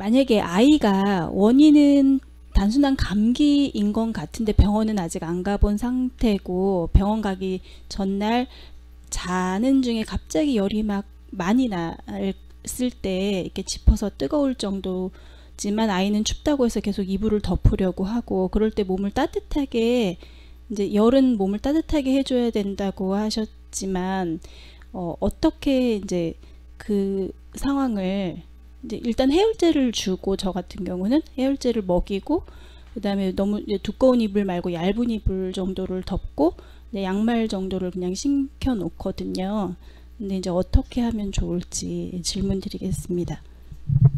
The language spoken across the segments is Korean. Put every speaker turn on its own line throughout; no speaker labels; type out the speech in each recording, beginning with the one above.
만약에 아이가 원인은 단순한 감기인 건 같은데 병원은 아직 안 가본 상태고 병원 가기 전날 자는 중에 갑자기 열이 막 많이 났을 때 이렇게 짚어서 뜨거울 정도지만 아이는 춥다고 해서 계속 이불을 덮으려고 하고 그럴 때 몸을 따뜻하게 이제 열은 몸을 따뜻하게 해줘야 된다고 하셨지만 어떻게 이제 그 상황을 이제 일단 해열제를 주고 저 같은 경우는 해열제를 먹이고 그다음에 너무 두꺼운 이불 말고 얇은 이불 정도를 덮고 양말 정도를 그냥 신겨 놓거든요. 근데 이제 어떻게 하면 좋을지 질문 드리겠습니다.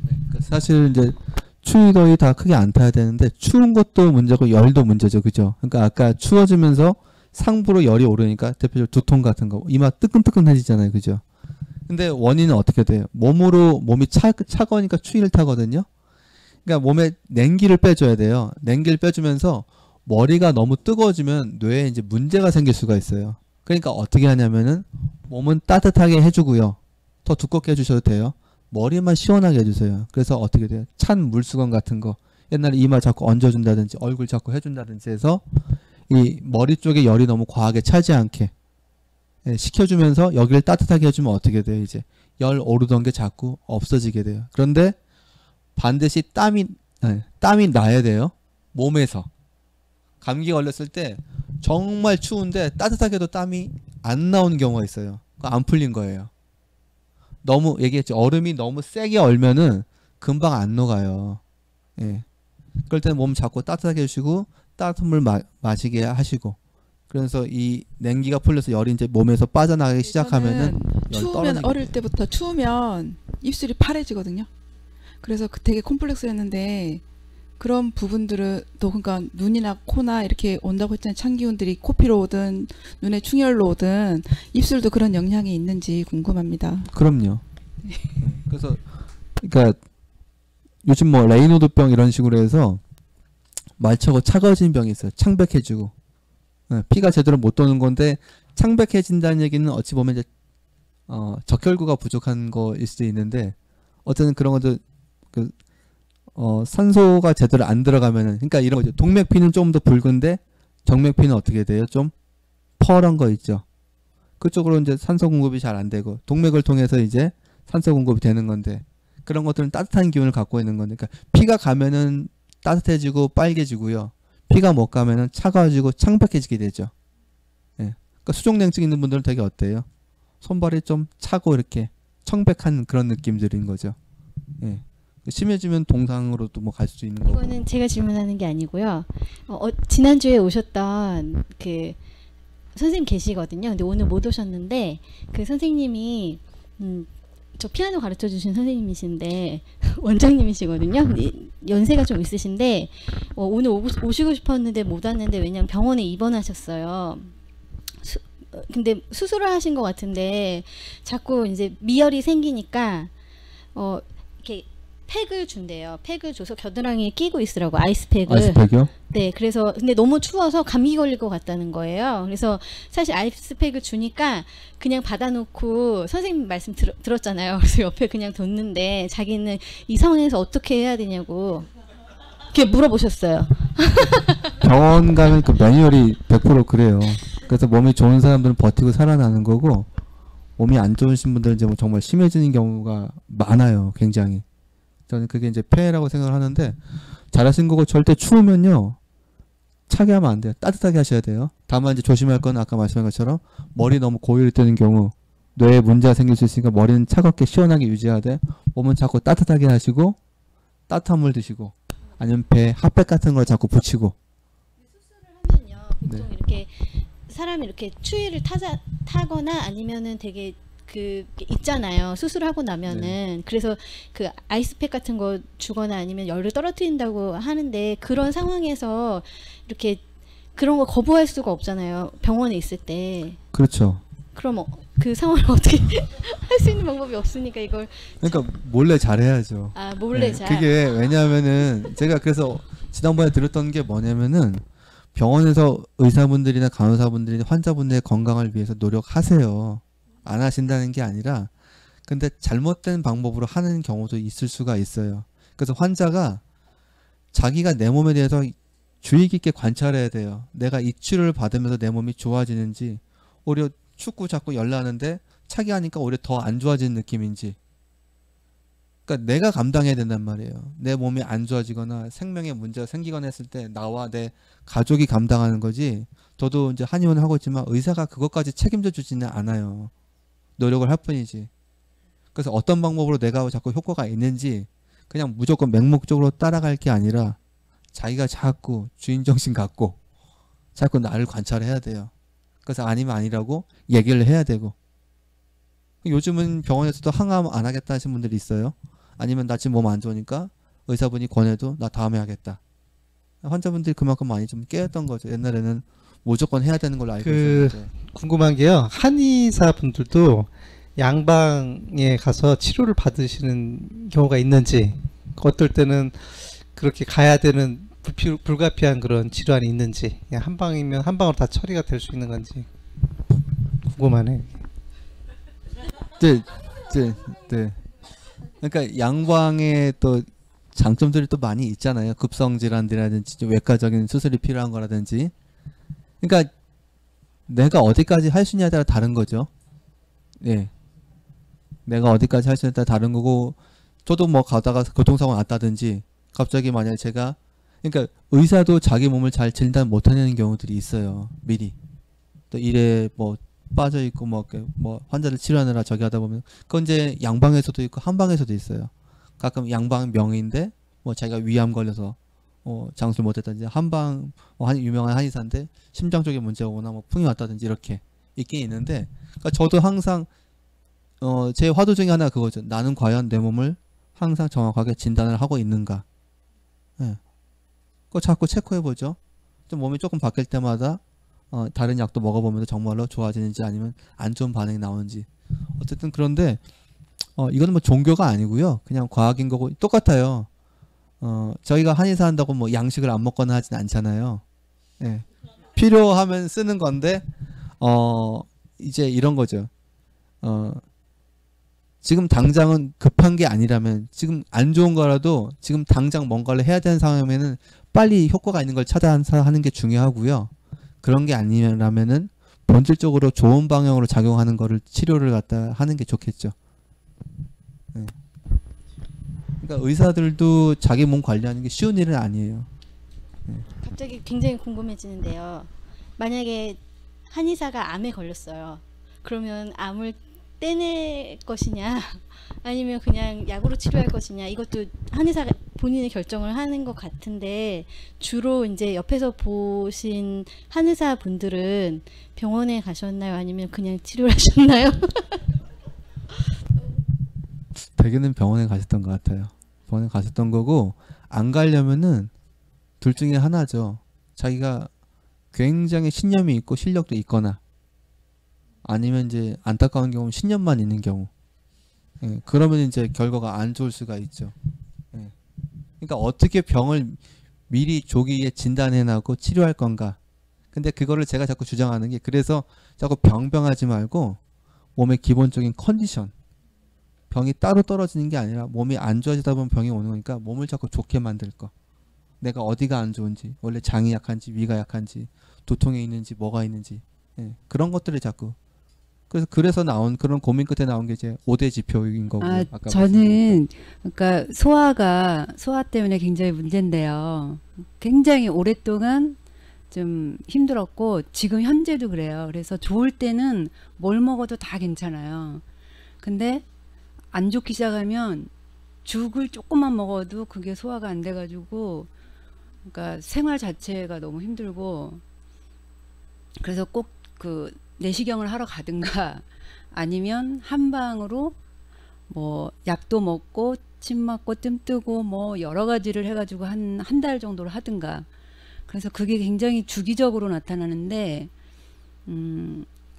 네, 사실 이제 추위 더위 다 크게 안 타야 되는데 추운 것도 문제고 열도 문제죠, 그죠? 그러니까 아까 추워지면서 상부로 열이 오르니까 대표적으로 두통 같은 거 이마 뜨끈뜨끈해지잖아요, 그죠? 근데 원인은 어떻게 돼요? 몸이 차가우니까 추위를 타거든요. 그러니까 몸에 냉기를 빼줘야 돼요. 냉기를 빼주면서 머리가 너무 뜨거워지면 뇌에 이제 문제가 생길 수가 있어요. 그러니까 어떻게 하냐면은 몸은 따뜻하게 해주고요. 더 두껍게 해주셔도 돼요. 머리만 시원하게 해주세요. 그래서 어떻게 돼요? 찬 물수건 같은 거 옛날에 이마 자꾸 얹어준다든지 얼굴 자꾸 해준다든지 해서 이 머리 쪽에 열이 너무 과하게 차지 않게 식혀주면서 여기를 따뜻하게 해주면 어떻게 돼요? 이제 열 오르던 게 자꾸 없어지게 돼요. 그런데 반드시 땀이 나야 돼요. 몸에서. 감기 걸렸을 때 정말 추운데 따뜻하게도 땀이 안 나오는 경우가 있어요. 그거 안 풀린 거예요. 너무 얘기했죠. 얼음이 너무 세게 얼면은 금방 안 녹아요. 예. 그럴 때는 몸 자꾸 따뜻하게 해주시고 따뜻한 물 마시게 하시고 그래서 이 냉기가 풀려서 열이 이제 몸에서 빠져나가기 시작하면은
추우면 어릴 때부터 추우면 입술이 파래지거든요. 그래서 되게 콤플렉스였는데 그런 부분들은 또 그러니까 눈이나 코나 이렇게 온다고 했잖아요. 찬기운들이 코피로 오든 눈에 충혈로 오든 입술도 그런 영향이 있는지 궁금합니다.
그럼요. 그래서 그러니까 요즘 뭐 레이노드병 이런 식으로 해서 말차고 차가워진 병이 있어요. 창백해지고 피가 제대로 못 도는 건데 창백해진다는 얘기는 어찌 보면 이제 적혈구가 부족한 거일 수도 있는데 어쨌든 그런 것도 산소가 제대로 안 들어가면은 그러니까 이런 거죠. 동맥피는 좀 더 붉은데 정맥피는 어떻게 돼요? 좀 펄한 거 있죠. 그쪽으로 이제 산소 공급이 잘 안 되고 동맥을 통해서 이제 산소 공급이 되는 건데 그런 것들은 따뜻한 기운을 갖고 있는 건데 그러니까 피가 가면은 따뜻해지고 빨개지고요. 피가 못 가면은 차가워지고 창백해지게 되죠. 예. 그러니까 수족냉증 있는 분들은 되게 어때요? 손발이 좀 차고 이렇게 청백한 그런 느낌들인 거죠. 예. 심해지면 동상으로도 뭐 갈 수 있는 거고.
이거는 제가 질문하는 게 아니고요. 지난주에 오셨던 그 선생님 계시거든요. 근데 오늘 못 오셨는데 그 선생님이 저 피아노 가르쳐 주신 선생님이신데 원장님이시거든요. 연세가 좀 있으신데 오늘 오시고 싶었는데 못 왔는데 왜냐면 병원에 입원하셨어요. 근데 수술을 하신 것 같은데 자꾸 이제 미열이 생기니까 이렇게 팩을 준대요. 팩을 줘서 겨드랑이에 끼고 있으라고 아이스팩을.
아이스팩이요?
네, 그래서 근데 너무 추워서 감기 걸릴 것 같다는 거예요. 그래서 사실 아이스팩을 주니까 그냥 받아놓고 선생님 말씀 들었잖아요. 그래서 옆에 그냥 뒀는데 자기는 이 상황에서 어떻게 해야 되냐고 이렇게 물어보셨어요.
병원 가면 그 매뉴얼이 100% 그래요. 그래서 몸이 좋은 사람들은 버티고 살아나는 거고 몸이 안 좋으신 분들은 이제 뭐 정말 심해지는 경우가 많아요. 굉장히. 저는 그게 이제 폐해라고 생각을 하는데 잘하신 거고 절대 추우면요 차게 하면 안 돼요. 따뜻하게 하셔야 돼요. 다만 이제 조심할 건 아까 말씀한 것처럼 머리 너무 고열이 뜨는 경우 뇌에 문제가 생길 수 있으니까 머리는 차갑게 시원하게 유지하되 몸은 자꾸 따뜻하게 하시고 따뜻한 물 드시고 아니면 배에 핫팩 같은 걸 자꾸 붙이고.
수술을 하면요 보통 이렇게 사람이 이렇게 추위를 타거나 아니면은 되게 그 있잖아요. 수술하고 나면은 그래서 그 아이스팩 같은 거 주거나 아니면 열을 떨어뜨린다고 하는데 그런 상황에서 이렇게 그런 거 거부할 수가 없잖아요. 병원에 있을 때.
그렇죠.
그럼 그 상황을 어떻게 할 수 있는 방법이 없으니까 이걸.
그러니까 몰래 잘해야죠.
아 몰래 잘.
그게 왜냐하면은 제가 그래서 지난번에 들었던 게 뭐냐면은 병원에서 의사분들이나 간호사분들이 환자분들의 건강을 위해서 노력하세요. 안 하신다는 게 아니라 근데 잘못된 방법으로 하는 경우도 있을 수가 있어요. 그래서 환자가 자기가 내 몸에 대해서 주의 깊게 관찰해야 돼요. 내가 이 치료를 받으면서 내 몸이 좋아지는지, 오히려 축구 자꾸 열나는데 차기 하니까 오히려 더 안 좋아지는 느낌인지. 그러니까 내가 감당해야 된단 말이에요. 내 몸이 안 좋아지거나 생명에 문제가 생기거나 했을 때 나와 내 가족이 감당하는 거지. 저도 이제 한의원을 하고 있지만 의사가 그것까지 책임져 주지는 않아요. 노력을 할 뿐이지. 그래서 어떤 방법으로 내가 자꾸 효과가 있는지 그냥 무조건 맹목적으로 따라갈 게 아니라 자기가 자꾸 주인정신 갖고 자꾸 나를 관찰해야 돼요. 그래서 아니면 아니라고 얘기를 해야 되고. 요즘은 병원에서도 항암 안 하겠다 하시는 분들이 있어요. 아니면 나 지금 몸 안 좋으니까 의사분이 권해도 나 다음에 하겠다. 환자분들이 그만큼 많이 좀 깨었던 거죠. 옛날에는 무조건 해야 되는 걸로 알고 있었는데.
궁금한 게요. 한의사 분들도 양방에 가서 치료를 받으시는 경우가 있는지, 어떨 때는 그렇게 가야 되는 불가피한 그런 질환이 있는지, 그냥 한 방이면 한 방으로 다 처리가 될 수 있는 건지 궁금하네.
네. 그러니까 양방에 또 장점들이 또 많이 있잖아요. 급성 질환들이라든지 외과적인 수술이 필요한 거라든지. 그러니까 내가 어디까지 할 수 있냐에 따라 다른 거죠. 예. 내가 어디까지 할 수 있냐에 따라 다른 거고, 저도 뭐 가다가 교통사고 났다든지 갑자기 만약에 제가, 그러니까 의사도 자기 몸을 잘 진단 못하는 경우들이 있어요. 미리. 또 일에 뭐 빠져 있고 뭐 환자를 치료하느라 저기 하다 보면, 그건 이제 양방에서도 있고 한방에서도 있어요. 가끔 양방 명의인데 뭐 자기가 위암 걸려서 장수를 못했다든지, 한방 유명한 한의사인데 심장 쪽에 문제가 오거나 뭐 풍이 왔다든지 이렇게 있긴 있는데, 그러니까 저도 항상 제 화두 중에 하나가 그거죠. 나는 과연 내 몸을 항상 정확하게 진단을 하고 있는가. 예. 그거 자꾸 체크해보죠. 좀 몸이 조금 바뀔 때마다 다른 약도 먹어보면서 정말로 좋아지는지 아니면 안 좋은 반응이 나오는지. 어쨌든 그런데 이거는 뭐 종교가 아니고요. 그냥 과학인 거고 똑같아요. 저희가 한의사 한다고 뭐 양식을 안 먹거나 하진 않잖아요. 예. 필요하면 쓰는 건데 이제 이런 거죠. 지금 당장은 급한 게 아니라면, 지금 안 좋은 거라도 지금 당장 뭔가를 해야 되는 상황이면은 빨리 효과가 있는 걸 찾아서 하는 게 중요하고요. 그런 게 아니라면은 본질적으로 좋은 방향으로 작용하는 거를 치료를 갖다 하는 게 좋겠죠. 네. 그러니까 의사들도 자기 몸 관리하는 게 쉬운 일은 아니에요. 네.
갑자기 굉장히 궁금해지는데요. 만약에 한의사가 암에 걸렸어요. 그러면 암을 떼낼 것이냐 아니면 그냥 약으로 치료할 것이냐, 이것도 한의사가 본인이 결정을 하는 것 같은데, 주로 이제 옆에서 보신 한의사 분들은 병원에 가셨나요? 아니면 그냥 치료를 하셨나요?
대개는 병원에 가셨던 것 같아요. 병원에 가셨던 거고, 안 가려면은 둘 중에 하나죠. 자기가 굉장히 신념이 있고 실력도 있거나, 아니면 이제 안타까운 경우는 신념만 있는 경우. 예, 그러면 이제 결과가 안 좋을 수가 있죠. 예. 그러니까 어떻게 병을 미리 조기에 진단해나고 치료할 건가. 근데 그거를 제가 자꾸 주장하는 게, 그래서 자꾸 병하지 말고 몸의 기본적인 컨디션, 병이 따로 떨어지는 게 아니라 몸이 안 좋아지다 보면 병이 오는 거니까 몸을 자꾸 좋게 만들 거. 내가 어디가 안 좋은지, 원래 장이 약한지 위가 약한지, 두통이 있는지 뭐가 있는지, 예, 그런 것들을 자꾸. 그래서 나온, 그런 고민 끝에 나온 게 이제 5대 지표인 거고. 아까
저는 그러니까 소화 때문에 굉장히 문제인데요. 굉장히 오랫동안 좀 힘들었고 지금 현재도 그래요. 그래서 좋을 때는 뭘 먹어도 다 괜찮아요. 근데 안 좋기 시작하면 죽을 조금만 먹어도 그게 소화가 안 돼가지고, 그러니까 생활 자체가 너무 힘들고, 그래서 꼭 그 내시경을 하러 가든가 아니면 한방으로 뭐 약도 먹고 침 맞고 뜸 뜨고 뭐 여러 가지를 해가지고 한 달 정도를 하든가. 그래서 그게 굉장히 주기적으로 나타나는데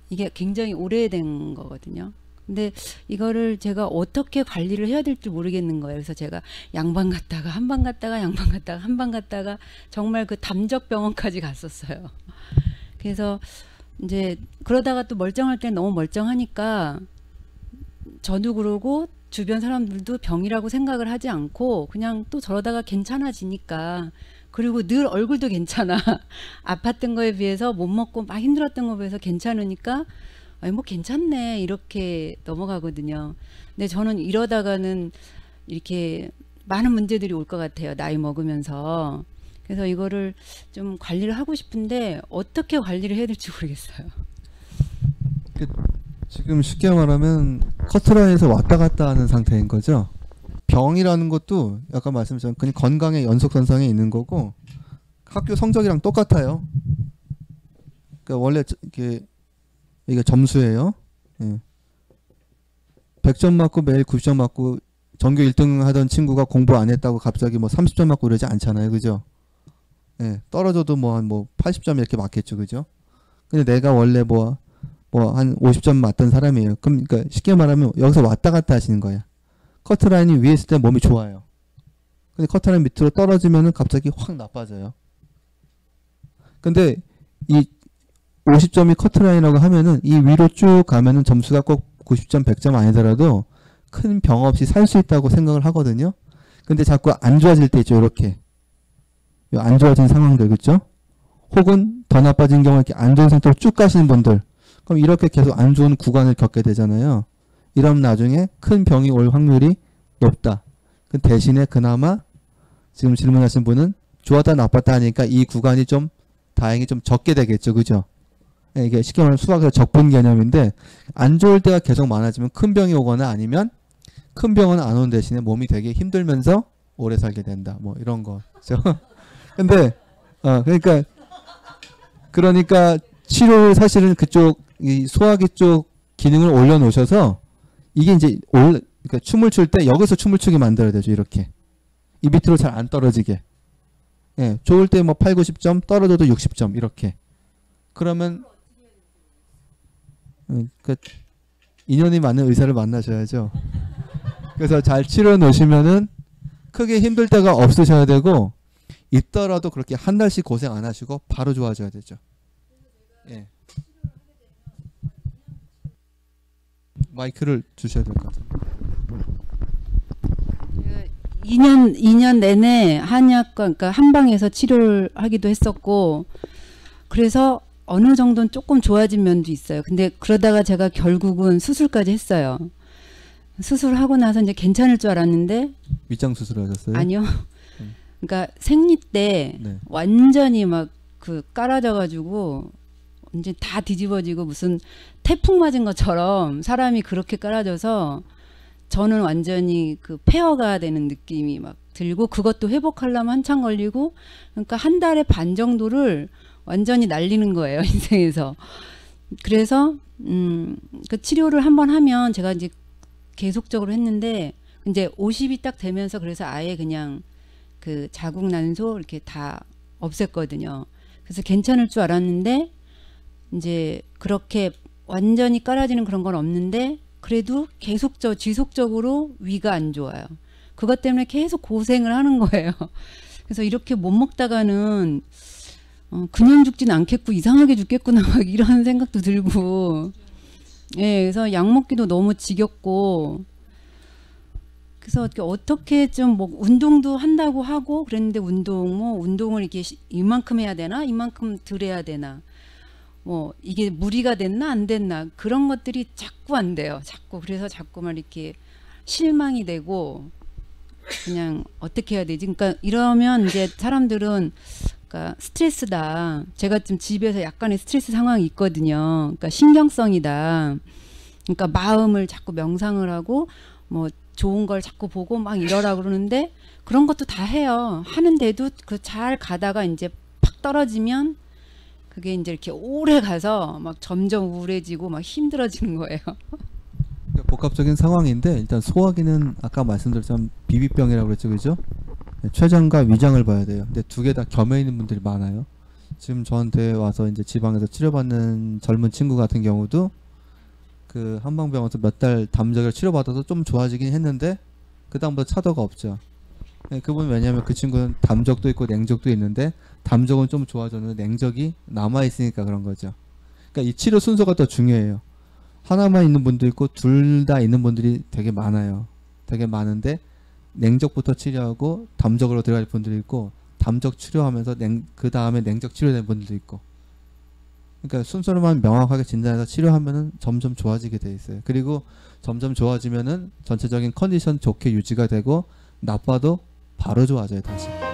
이게 굉장히 오래된 거거든요. 근데 이거를 제가 어떻게 관리를 해야 될지 모르겠는 거예요. 그래서 제가 양방 갔다가 한방 갔다가 양방 갔다가 한방 갔다가 정말 그 담적병원까지 갔었어요. 그래서 이제 그러다가 또 멀쩡할 때 너무 멀쩡하니까 저도 그러고 주변 사람들도 병이라고 생각을 하지 않고 그냥 또 저러다가 괜찮아지니까, 그리고 늘 얼굴도 괜찮아. 아팠던 거에 비해서 못 먹고 막 힘들었던 거에 비해서 괜찮으니까 아니 뭐 괜찮네 이렇게 넘어가거든요. 근데 저는 이러다가는 이렇게 많은 문제들이 올 것 같아요. 나이 먹으면서. 그래서 이거를 좀 관리를 하고 싶은데 어떻게 관리를 해야 될지 모르겠어요.
지금 쉽게 말하면 커트라인에서 왔다 갔다 하는 상태인 거죠. 병이라는 것도 아까 말씀드렸지만 그냥 건강의 연속선상에 있는 거고 학교 성적이랑 똑같아요. 그러니까 원래 이게 점수예요. 예. 100점 맞고 매일 90점 맞고 전교 1등 하던 친구가 공부 안 했다고 갑자기 뭐 30점 맞고 그러지 않잖아요. 그죠? 예. 떨어져도 뭐 한 80점 이렇게 맞겠죠. 그죠? 근데 내가 원래 뭐 한 50점 맞던 사람이에요. 그럼 그러니까 쉽게 말하면 여기서 왔다 갔다 하시는 거야. 커트라인이 위에 있을 때 몸이 좋아요. 근데 커트라인 밑으로 떨어지면은 갑자기 확 나빠져요. 근데 이 50점이 커트라인이라고 하면은 이 위로 쭉 가면은 점수가 꼭 90점, 100점 아니더라도 큰 병 없이 살 수 있다고 생각을 하거든요. 근데 자꾸 안 좋아질 때 있죠. 이렇게. 안 좋아진 상황들, 그렇죠? 혹은 더 나빠진 경우에 이렇게 안 좋은 상태로 쭉 가시는 분들. 그럼 이렇게 계속 안 좋은 구간을 겪게 되잖아요. 이러면 나중에 큰 병이 올 확률이 높다. 그 대신에 그나마 지금 질문하신 분은 좋았다 나빴다 하니까 이 구간이 좀 다행히 좀 적게 되겠죠. 그죠? 이게 쉽게 말하면 수학에서 적분 개념인데 안 좋을 때가 계속 많아지면 큰 병이 오거나 아니면 큰 병은 안 오는 대신에 몸이 되게 힘들면서 오래 살게 된다. 뭐 이런 거죠. 근데 그러니까 치료를 사실은 그쪽 이 소화기 쪽 기능을 올려놓으셔서 이게 이제 그러니까 춤을 출 때 여기서 춤을 추게 만들어야 되죠. 이렇게 이 밑으로 잘 안 떨어지게. 예, 좋을 때 뭐 8, 90점, 떨어져도 60점 이렇게. 그러면 그 인연이 맞는 의사를 만나셔야죠. 그래서 잘 치료 놓으시면은 크게 힘들 때가 없으셔야 되고 있더라도 그렇게 한 달씩 고생 안 하시고 바로 좋아져야 되죠. 예. 마이크를 주셔야 될 것 같아요.
2년 내내 한의학과, 그러니까 한방에서 치료를 하기도 했었고, 그래서 어느 정도는 조금 좋아진 면도 있어요. 근데 그러다가 제가 결국은 수술까지 했어요. 수술하고 나서 이제 괜찮을 줄 알았는데.
위장 수술하셨어요?
아니요. 그러니까 생리 때
네.
완전히 막 깔아져가지고 이제 다 뒤집어지고 무슨 태풍 맞은 것처럼 사람이 그렇게 깔아져서 저는 완전히 그 폐허가 되는 느낌이 막 들고, 그것도 회복하려면 한참 걸리고, 그러니까 한 달에 반 정도를 완전히 날리는 거예요, 인생에서. 그래서 그 치료를 한번 하면 제가 이제 계속적으로 했는데 이제 50이 딱 되면서 그래서 아예 그냥 그 자국 난소 이렇게 다 없앴거든요. 그래서 괜찮을 줄 알았는데 이제 그렇게 완전히 깔아지는 그런 건 없는데 그래도 지속적으로 위가 안 좋아요. 그것 때문에 계속 고생을 하는 거예요. 그래서 이렇게 못 먹다가는 그냥 죽진 않겠고 이상하게 죽겠구나 막 이런 생각도 들고, 예, 그래서 약 먹기도 너무 지겹고, 그래서 어떻게 좀 뭐 운동도 한다고 하고 그랬는데 운동을 이렇게 이만큼 해야 되나 이만큼 덜 해야 되나, 뭐 이게 무리가 됐나 안 됐나 그런 것들이 자꾸 안 돼요. 그래서 자꾸만 이렇게 실망이 되고 그냥 어떻게 해야 되지? 그러니까 이러면 이제 사람들은 그러니까 스트레스다. 제가 지금 집에서 약간의 스트레스 상황이 있거든요. 그러니까 신경성이다. 그러니까 마음을 자꾸 명상을 하고 뭐 좋은 걸 자꾸 보고 막 이러라 그러는데 그런 것도 다 해요. 하는데도 그 잘 가다가 이제 팍 떨어지면 그게 이제 이렇게 오래 가서 막 점점 우울해지고 막 힘들어지는 거예요.
그러니까 복합적인 상황인데 일단 소화기는 아까 말씀드렸지만 비비병이라고 그랬죠, 그죠? 췌장과 위장을 봐야 돼요. 근데 두 개 다 겸해 있는 분들이 많아요. 지금 저한테 와서 이제 지방에서 치료받는 젊은 친구 같은 경우도 그 한방병원에서 몇 달 담적을 치료받아서 좀 좋아지긴 했는데 그 다음부터 차도가 없죠. 그분 왜냐하면 그 친구는 담적도 있고 냉적도 있는데 담적은 좀 좋아졌는데 냉적이 남아 있으니까 그런 거죠. 그러니까 이 치료 순서가 더 중요해요. 하나만 있는 분도 있고 둘 다 있는 분들이 되게 많아요. 되게 많은데 냉적부터 치료하고 담적으로 들어갈 분들이 있고 담적 치료하면서 그 다음에 냉적 치료된 분들도 있고 그러니까 순서로만 명확하게 진단해서 치료하면은 점점 좋아지게 돼 있어요. 그리고 점점 좋아지면은 전체적인 컨디션 좋게 유지가 되고 나빠도 바로 좋아져요 다시.